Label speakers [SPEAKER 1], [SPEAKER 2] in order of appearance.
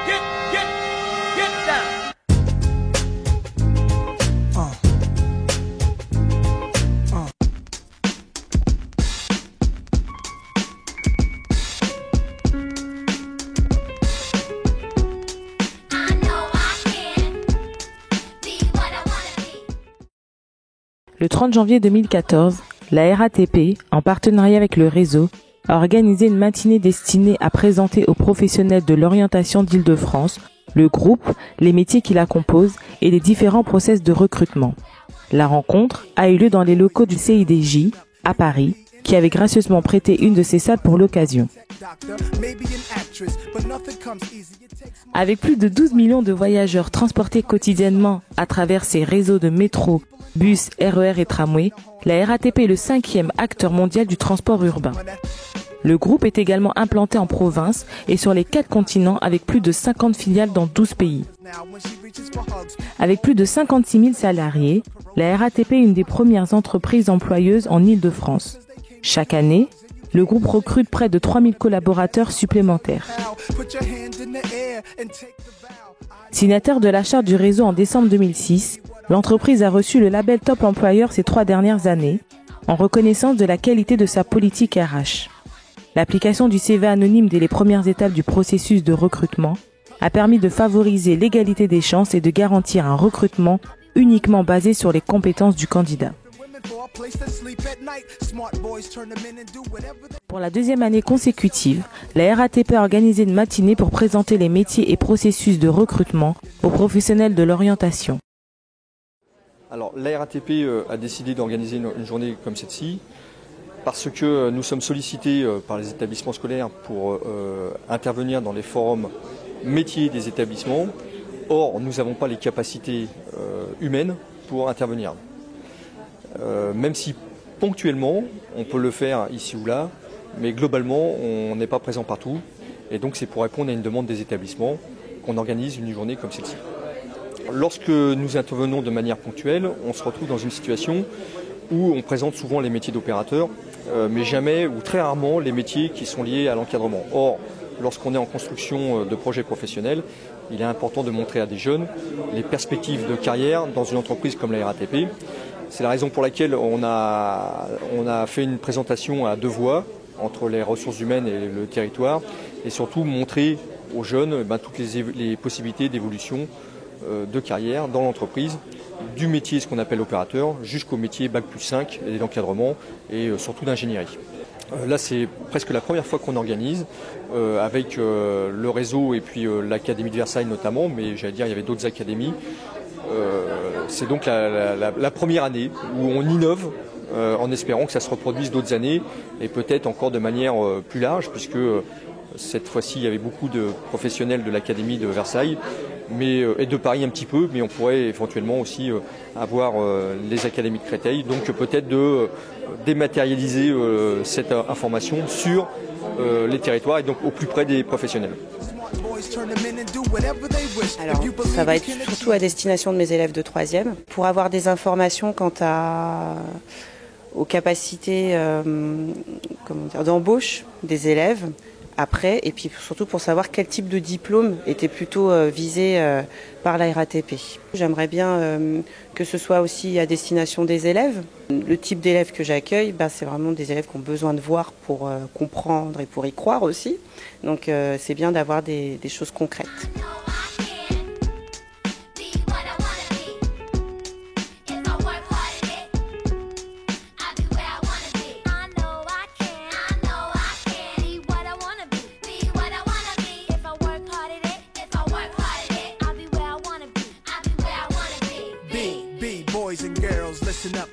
[SPEAKER 1] get down.
[SPEAKER 2] Le 30 janvier 2014, la RATP, en partenariat avec le réseau, a organisé une matinée destinée à présenter aux professionnels de l'orientation d'Île-de-France le groupe, les métiers qui la composent et les différents process de recrutement. La rencontre a eu lieu dans les locaux du CIDJ, à Paris, qui avait gracieusement prêté une de ses salles pour l'occasion. Avec plus de 12 millions de voyageurs transportés quotidiennement à travers ses réseaux de métro, bus, RER et tramway, la RATP est le 5e acteur mondial du transport urbain. Le groupe est également implanté en province et sur les 4 continents avec plus de 50 filiales dans 12 pays. Avec plus de 56 000 salariés, la RATP est une des premières entreprises employeuses en Île-de-France. Chaque année, le groupe recrute près de 3 000 collaborateurs supplémentaires. Signataire de la charte du réseau en décembre 2006, l'entreprise a reçu le label Top Employeur ces 3 dernières années, en reconnaissance de la qualité de sa politique RH. L'application du CV anonyme dès les premières étapes du processus de recrutement a permis de favoriser l'égalité des chances et de garantir un recrutement uniquement basé sur les compétences du candidat. Pour la 2e année consécutive, la RATP a organisé une matinée pour présenter les métiers et processus de recrutement aux professionnels de l'orientation.
[SPEAKER 3] Alors, la RATP a décidé d'organiser une journée comme celle-ci parce que nous sommes sollicités par les établissements scolaires pour intervenir dans les forums métiers des établissements. Or, nous n'avons pas les capacités humaines pour intervenir. Même si ponctuellement, on peut le faire ici ou là, mais globalement, on n'est pas présent partout. Et donc, c'est pour répondre à une demande des établissements qu'on organise une journée comme celle-ci. Lorsque nous intervenons de manière ponctuelle, on se retrouve dans une situation où on présente souvent les métiers d'opérateurs, mais jamais ou très rarement les métiers qui sont liés à l'encadrement. Or, lorsqu'on est en construction de projets professionnels, il est important de montrer à des jeunes les perspectives de carrière dans une entreprise comme la RATP. C'est la raison pour laquelle on a fait une présentation à 2 voix entre les ressources humaines et le territoire, et surtout montrer aux jeunes toutes les possibilités d'évolution de carrière dans l'entreprise, du métier ce qu'on appelle opérateur jusqu'au métier Bac+5 et d'encadrement et surtout d'ingénierie. Là, c'est presque la première fois qu'on organise avec le réseau et puis l'Académie de Versailles notamment, mais j'allais dire il y avait d'autres académies. C'est donc la première année où on innove en espérant que ça se reproduise d'autres années et peut-être encore de manière plus large, puisque cette fois-ci il y avait beaucoup de professionnels de l'Académie de Versailles et de Paris un petit peu, mais on pourrait éventuellement aussi avoir les académies de Créteil, donc peut-être de dématérialiser cette information sur les territoires et donc au plus près des professionnels.
[SPEAKER 4] Alors, ça va être surtout à destination de mes élèves de 3e pour avoir des informations quant aux capacités d'embauche des élèves après, et puis surtout pour savoir quel type de diplôme était plutôt visé par la RATP. J'aimerais bien que ce soit aussi à destination des élèves. Le type d'élèves que j'accueille, c'est vraiment des élèves qui ont besoin de voir pour comprendre et pour y croire aussi. Donc c'est bien d'avoir des choses concrètes.
[SPEAKER 1] Boys and girls, listen up.